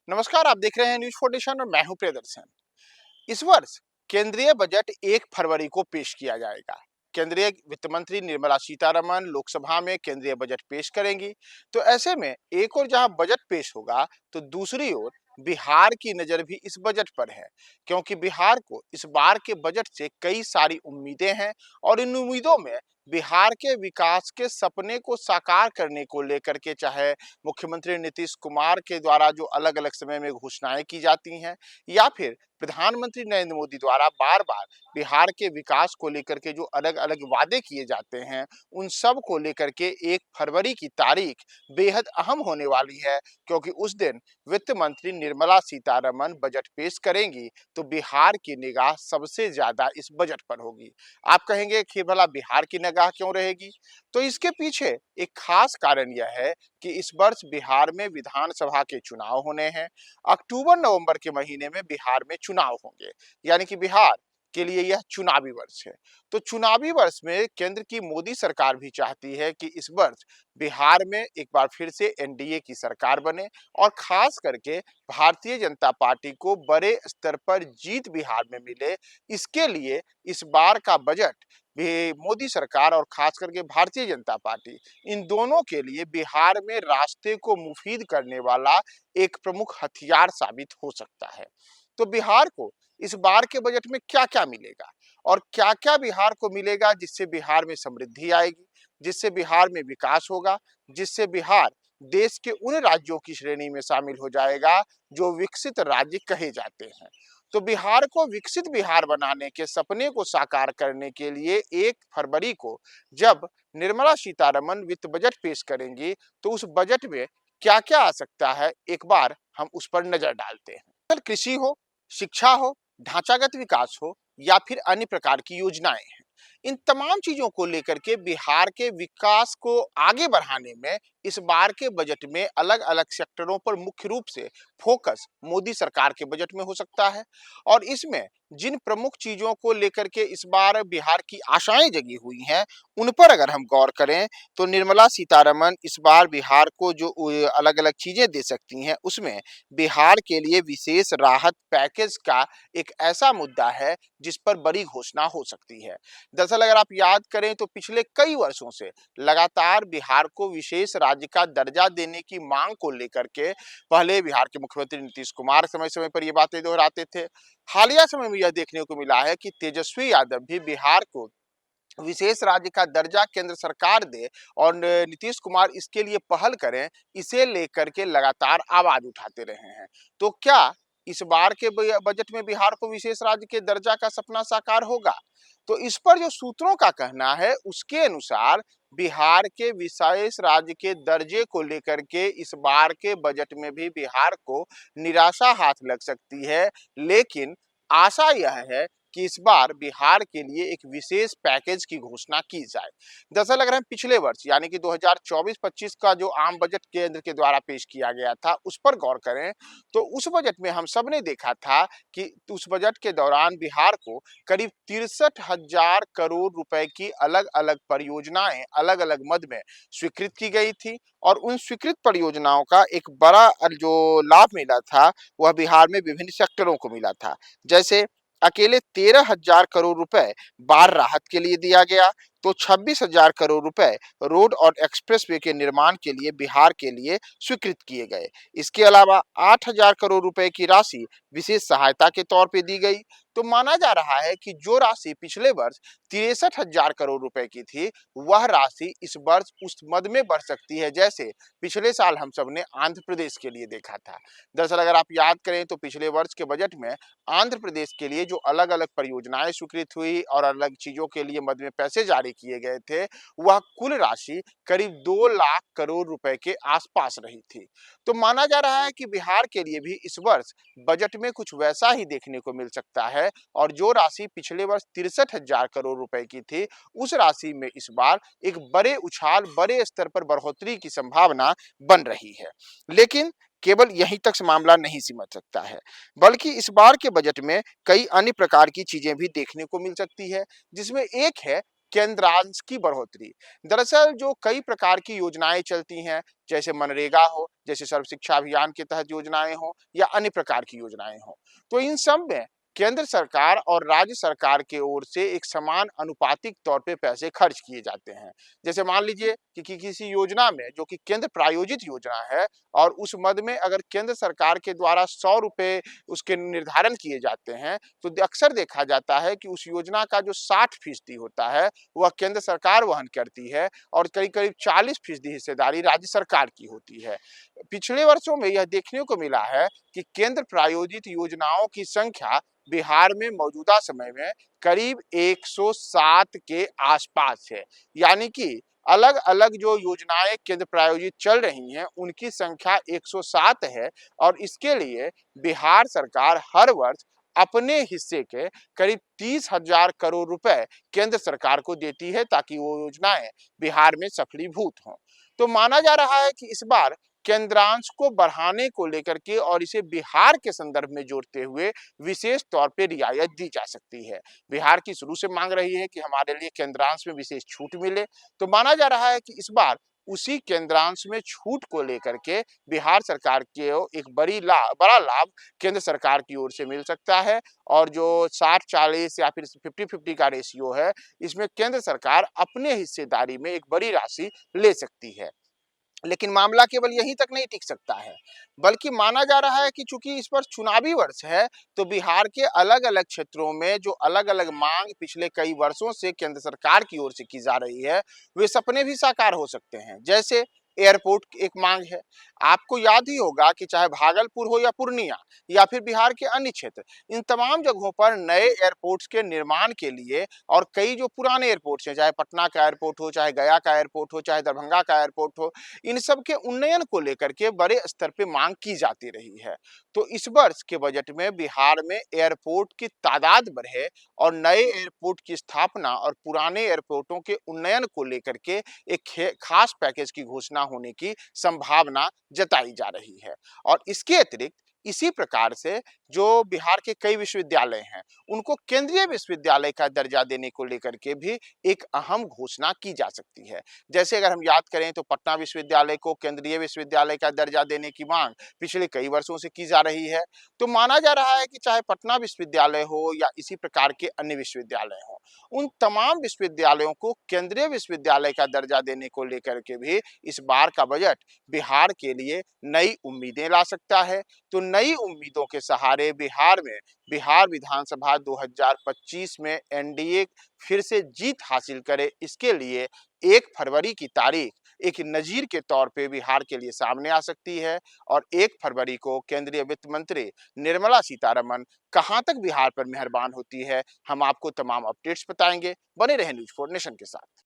नमस्कार, आप देख रहे हैं न्यूज 47 और मैं हूं प्रियदर्शन। इस वर्ष केंद्रीय बजट 1 फरवरी को पेश किया जाएगा। केंद्रीय वित्त मंत्री निर्मला सीतारमण लोकसभा में केंद्रीय बजट पेश करेंगी। तो ऐसे में एक और जहां बजट पेश होगा, तो दूसरी ओर बिहार की नजर भी इस बजट पर है, क्योंकि बिहार को इस बार के बजट से कई सारी उम्मीदें हैं और इन उम्मीदों में बिहार के विकास के सपने को साकार करने को लेकर के चाहे मुख्यमंत्री नीतीश कुमार के द्वारा जो अलग अलग समय में घोषणाएं की जाती हैं, या फिर प्रधानमंत्री नरेंद्र मोदी द्वारा बार बार बिहार के विकास को लेकर के जो अलग अलग वादे किए जाते हैं, उन सब को लेकर के 1 फरवरी की तारीख बेहद अहम होने वाली है, क्योंकि उस दिन वित्त मंत्री निर्मला सीतारमण बजट पेश करेंगी। तो बिहार की निगाह सबसे ज्यादा इस बजट पर होगी। आप कहेंगे कि भला बिहार की निगाह क्यों रहेगी? तो इसके पीछे एक खास कारण यह है कि इस वर्ष बिहार में विधानसभा के चुनाव होने हैं। अक्टूबर नवंबर के महीने में बिहार में चुनाव होंगे, यानी कि बिहार के लिए यह चुनावी वर्ष है। तो चुनावी वर्ष में केंद्र की मोदी सरकार भी चाहती है कि इस वर्ष बिहार में एक बार फिर से एनडीए की सरकार बने और खास करके भारतीय जनता पार्टी को बड़े स्तर पर जीत बिहार में मिले। इसके लिए इस बार का बजट भी मोदी सरकार और खास करके भारतीय जनता पार्टी, इन दोनों के लिए बिहार में रास्ते को मुफीद करने वाला एक प्रमुख हथियार साबित हो सकता है। तो बिहार को इस बार के बजट में क्या-क्या मिलेगा और क्या-क्या बिहार को मिलेगा जिससे बिहार में समृद्धि आएगी, जिससे बिहार में विकास होगा, जिससे बिहार देश के उन राज्यों की श्रेणी में शामिल हो जाएगा जो विकसित राज्य कहे जाते हैं। तो बिहार को विकसित बिहार बनाने के सपने को साकार करने के लिए 1 फरवरी को जब निर्मला सीतारमण वित्त बजट पेश करेंगी, तो उस बजट में क्या-क्या आ सकता है, एक बार हम उस पर नजर डालते हैं। फिर कृषि हो, शिक्षा हो, ढांचागत विकास हो या फिर अन्य प्रकार की योजनाएं हैं, इन तमाम चीजों को लेकर के बिहार के विकास को आगे बढ़ाने में इस बार के बजट में अलग अलग सेक्टरों पर मुख्य रूप से फोकस मोदी सरकार के बजट में हो सकता है। और इसमें जिन प्रमुख चीजों को लेकर के इस बार बिहार की आशाएं जगी हुई हैं, उन पर अगर हम गौर करें, तो निर्मला सीतारमण इस बार बिहार को जो अलग अलग चीजें दे सकती हैं, उसमें बिहार के लिए विशेष राहत पैकेज का एक ऐसा मुद्दा है जिस पर बड़ी घोषणा हो सकती है। दरअसल अगर आप याद करें, तो पिछले कई वर्षों से लगातार बिहार को विशेष राज्य का दर्जा देने की मांग को लेकर के पहले बिहार के मुख्यमंत्री नीतीश कुमार समय समय पर ये बातें दोहराते थे। हालिया समय में यह देखने को मिला है कि तेजस्वी यादव भी बिहार को विशेष राज्य का दर्जा केंद्र सरकार दे और नीतीश कुमार इसके लिए पहल करें, इसे लेकर के लगातार आवाज उठाते रहे हैं। तो क्या इस बार के बजट में बिहार को विशेष राज्य के दर्जा का सपना साकार होगा? तो इस पर जो सूत्रों का कहना है, उसके अनुसार बिहार के विशेष राज्य के दर्जे को लेकर के इस बार के बजट में भी बिहार को निराशा हाथ लग सकती है। लेकिन आशा यह है कि इस बार बिहार के लिए एक विशेष पैकेज की घोषणा की जाए। दरअसल अगर हम पिछले वर्ष यानी कि 2024-25 का जो आम बजट केंद्र के द्वारा पेश किया गया था, उस पर गौर करें, तो उस बजट में हम सब ने देखा था कि उस बजट के दौरान बिहार को करीब 63,000 करोड़ रुपए की अलग अलग परियोजनाएं अलग अलग मद में स्वीकृत की गई थी। और उन स्वीकृत परियोजनाओं का एक बड़ा जो लाभ मिला था, वह बिहार में विभिन्न सेक्टरों को मिला था। जैसे अकेले 13,000 करोड़ रुपए बाढ़ राहत के लिए दिया गया, तो 26,000 करोड़ रुपए रोड और एक्सप्रेसवे के निर्माण के लिए बिहार के लिए स्वीकृत किए गए। इसके अलावा 8,000 करोड़ रुपए की राशि विशेष सहायता के तौर पे दी गई। तो माना जा रहा है कि जो राशि पिछले वर्ष 63,000 करोड़ रुपए की थी, वह राशि इस वर्ष उस मद में बढ़ सकती है, जैसे पिछले साल हम सब ने आंध्र प्रदेश के लिए देखा था। दरअसल अगर आप याद करें, तो पिछले वर्ष के बजट में आंध्र प्रदेश के लिए जो अलग अलग परियोजनाएं स्वीकृत हुई और अलग चीजों के लिए मद में पैसे जारी किए गए थे, वह कुल राशि करीब 2 लाख करोड़ रुपए के आसपास रही थी। तो माना जा रहा है कि बिहार के लिए भी इस वर्ष बजट में कुछ वैसा ही देखने को मिल सकता है, और जो राशि पिछले वर्ष 63,000 करोड़ रुपए की थी, उस राशि में इस बार एक बड़े उछाल, बड़े स्तर पर बढ़ोतरी की संभावना बन रही है। लेकिन केवल यहीं तक मामला नहीं सिमट सकता है, बल्कि इस बार के बजट में कई अन्य प्रकार की चीजें भी देखने को मिल सकती है, जिसमें एक है केंद्रांश की बढ़ोतरी। दरअसल जो कई प्रकार की योजनाएं चलती हैं, जैसे मनरेगा हो, जैसे सर्व शिक्षा अभियान के तहत योजनाएं हो या अन्य प्रकार की योजनाएं हो, तो इन सब में केंद्र सरकार और राज्य सरकार की ओर से एक समान अनुपातिक तौर पे पैसे खर्च किए जाते हैं। जैसे मान लीजिए कि किसी योजना में जो कि केंद्र प्रायोजित योजना है और उस मद में अगर केंद्र सरकार के द्वारा 100 रुपए उसके निर्धारण किए जाते हैं, तो अक्सर देखा जाता है कि उस योजना का जो 60% होता है, वह केंद्र सरकार वहन करती है और करीब-करीब 40% हिस्सेदारी राज्य सरकार की होती है। पिछले वर्षों में यह देखने को मिला है कि केंद्र प्रायोजित योजनाओं की संख्या बिहार में मौजूदा समय में करीब 107 के आसपास है। यानी कि अलग-अलग जो योजनाएं केंद्र प्रायोजित चल रही हैं, उनकी संख्या 107 है और इसके लिए बिहार सरकार हर वर्ष अपने हिस्से के करीब 30,000 करोड़ रुपए केंद्र सरकार को देती है ताकि वो योजनाएं बिहार में सफलीभूत हों। तो माना जा रहा है कि इस बार केंद्रांश को बढ़ाने को लेकर के और इसे बिहार के संदर्भ में जोड़ते हुए विशेष तौर पे रियायत दी जा सकती है। बिहार की शुरू से मांग रही है कि हमारे लिए केंद्रांश में विशेष छूट मिले, तो माना जा रहा है कि इस बार उसी केंद्रांश में छूट को लेकर के बिहार सरकार को एक बड़ा लाभ केंद्र सरकार की ओर से मिल सकता है और जो 60-40 या फिर 50-50 का रेशियो है, इसमें केंद्र सरकार अपने हिस्सेदारी में एक बड़ी राशि ले सकती है। लेकिन मामला केवल यहीं तक नहीं टिक सकता है, बल्कि माना जा रहा है कि चूंकि इस पर चुनावी वर्ष है, तो बिहार के अलग-अलग क्षेत्रों में जो अलग-अलग मांग पिछले कई वर्षों से केंद्र सरकार की ओर से की जा रही है, वे सपने भी साकार हो सकते हैं। जैसे एयरपोर्ट की एक मांग है। आपको याद ही होगा कि चाहे भागलपुर हो या पूर्णिया या फिर बिहार के अन्य क्षेत्र, इन तमाम जगहों पर नए एयरपोर्ट्स के निर्माण के लिए और कई जो पुराने एयरपोर्ट्स हैं, चाहे पटना का एयरपोर्ट हो, चाहे गया का एयरपोर्ट हो, चाहे दरभंगा का एयरपोर्ट हो, इन सब के उन्नयन को लेकर के बड़े स्तर पे मांग की जाती रही है। तो इस वर्ष के बजट में बिहार में एयरपोर्ट की तादाद बढ़े और नए एयरपोर्ट की स्थापना और पुराने एयरपोर्टों के उन्नयन को लेकर के एक खास पैकेज की घोषणा होने की संभावना जताई जा रही है। और इसके अतिरिक्त इसी प्रकार से जो बिहार के कई विश्वविद्यालय हैं, उनको केंद्रीय विश्वविद्यालय का दर्जा देने को लेकर के भी एक अहम घोषणा की जा सकती है। जैसे अगर हम याद करें तो पटना विश्वविद्यालय को केंद्रीय विश्वविद्यालय का दर्जा देने की मांग पिछले कई वर्षों से की जा रही है। तो माना जा रहा है कि चाहे पटना विश्वविद्यालय हो या इसी प्रकार के अन्य विश्वविद्यालय हो, उन तमाम विश्वविद्यालयों को केंद्रीय विश्वविद्यालय का दर्जा देने को लेकर के भी इस बार का बजट बिहार के लिए नई उम्मीदें ला सकता है। तो नई उम्मीदों के सहारे बिहार में बिहार विधानसभा 2025 में एनडीए फिर से जीत हासिल करे, इसके लिए 1 फरवरी की तारीख एक नजीर के तौर पे बिहार के लिए सामने आ सकती है और 1 फरवरी को केंद्रीय वित्त मंत्री निर्मला सीतारमण कहां तक बिहार पर मेहरबान होती है, हम आपको तमाम अपडेट्स बताएंगे। बने रहे न्यूज़ 4 नेशन के साथ।